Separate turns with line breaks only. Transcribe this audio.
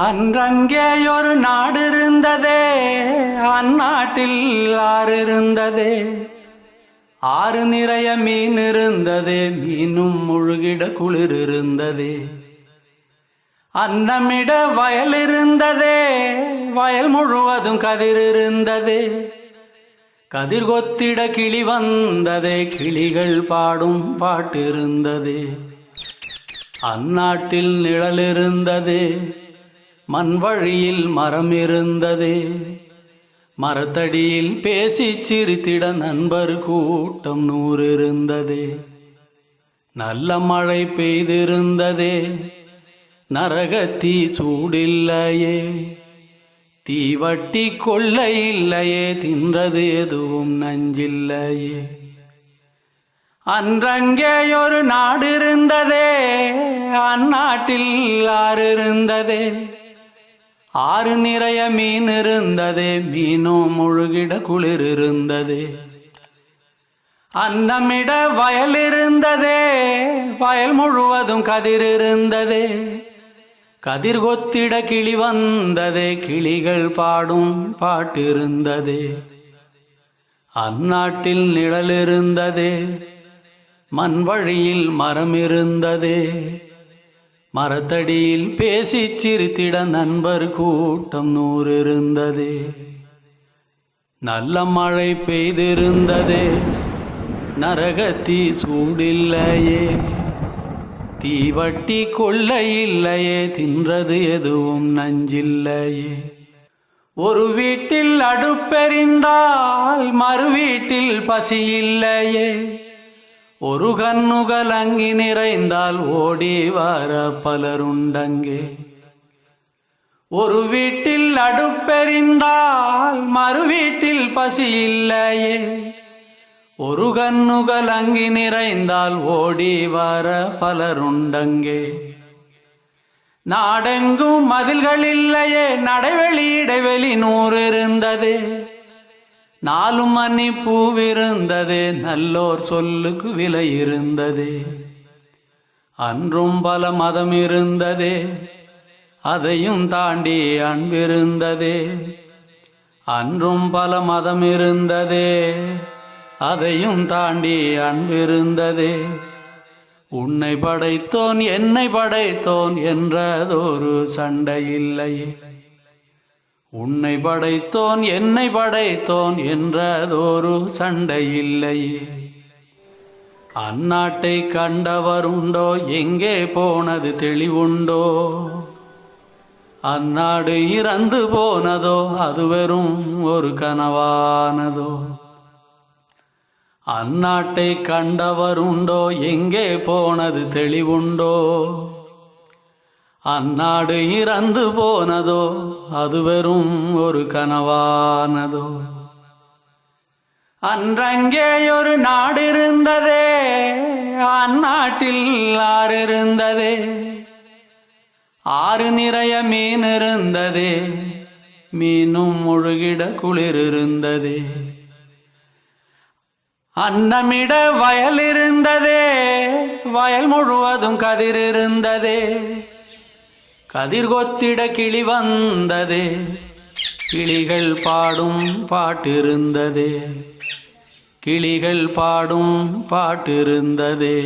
அன்றங்கேயொரு நாடு இருந்ததே, அந்நாட்டில் ஆறு இருந்ததே. ஆறு நிறைய மீன் இருந்ததே, மீனும் முழுகிட குளிர் இருந்ததே. அன்னமிட வயல் இருந்ததே, வயல் முழுவதும் கதிர் இருந்ததே. கதிர் கொத்திட கிளி வந்ததே, கிளிகள் பாடும் பாட்டு இருந்ததே. அந்நாட்டில் நிழல் இருந்ததே, மண் வழியில் மரம் இருந்ததே. மரத்தடியில் பேசி சிரித்திட நண்பர் கூட்டம் 100 இருந்ததே. நல்ல மழை பெய்திருந்ததே, நரகத்தீ சூடில்லையே. தீவட்டி கொள்ளை இல்லையே, தின்றது எதுவும் நஞ்சில்லையே. அன்றங்கேயொரு நாடு இருந்ததே, அந்நாட்டில் ஆறு இருந்ததே. ஆறு நிறைய மீன் இருந்ததே, மீனும் முழுகிட குளிர் இருந்ததே. அன்னமிட வயல் இருந்ததே, வயல் முழுவதும் கதிர் இருந்ததே. கதிர் கொத்திட கிளி வந்ததே, கிளிகள் பாடும் பாட்டு இருந்ததே. அந்நாட்டில் நிழல் இருந்ததே, மண் வழியில் மரம் இருந்ததே. மரத்தடியில் பேசி சிரித்திட நண்பர் கூட்டம் 100 இருந்ததே. நல்ல மழை பெய்திருந்ததே, நரகத்தீ சூடில்லையே. தீவட்டி கொள்ளை இல்லையே, தின்றது எதுவும் நஞ்சில்லையே. ஒரு வீட்டில் அடுப்பெறிந்தால் மறு வீட்டில் பசி இல்லையே. ஒரு கண்ணுகள் அங்கி நிறைந்தால் ஓடி வர பலருண்டங்கே. ஒரு வீட்டில் அடுப்பெறிந்தால் மறு வீட்டில் பசி இல்லையே. ஒரு கண்ணுகள் அங்கி நிறைந்தால் ஓடி வர பலருண்டங்கே. நாடெங்கும் மதில்கள் இல்லையே, நடைவெளி இடைவெளி 100 இருந்ததே. 4 மணி பூவிருந்ததே, நல்லோர் சொல்லுக்கு விலை இருந்ததே. அன்றும் பல மதம் இருந்ததே, அதையும் தாண்டி அன்பிருந்ததே. அன்றும் பல மதம் இருந்ததே, அதையும் தாண்டி அன்பிருந்ததே. உன்னை படைத்தோன் என்னை படைத்தோன் என்றதொரு சண்டை இல்லையே. உன்னை படைத்தோன் என்னை படைத்தோன் என்றதொரு சண்டை இல்லையே. அந்நாட்டை கண்டவருண்டோ, எங்கே போனது தெளிவுண்டோ. அந்நாடு இறந்து போனதோ, அது வெறும் ஒரு கனவானதோ. அந்நாட்டை கண்டவருண்டோ, எங்கே போனது தெளிவுண்டோ. அந்நாடு இறந்து போனதோ, அது வெறும் ஒரு கனவானதோ. அன்றங்கேயொரு நாடு இருந்ததே, அந்நாட்டில் ஆறு இருந்ததே. ஆறு நிறைய மீன் இருந்ததே, மீனும் முழுகிட குளிர் இருந்ததே. அன்னமிட வயல் இருந்ததே, வயல் முழுவதும் கதிர் இருந்ததே. கதிர் கொத்திட கிளி வந்ததே, கிளிகள் பாடும் பாட்டிருந்ததே. கிளிகள் பாடும் பாட்டிருந்ததே.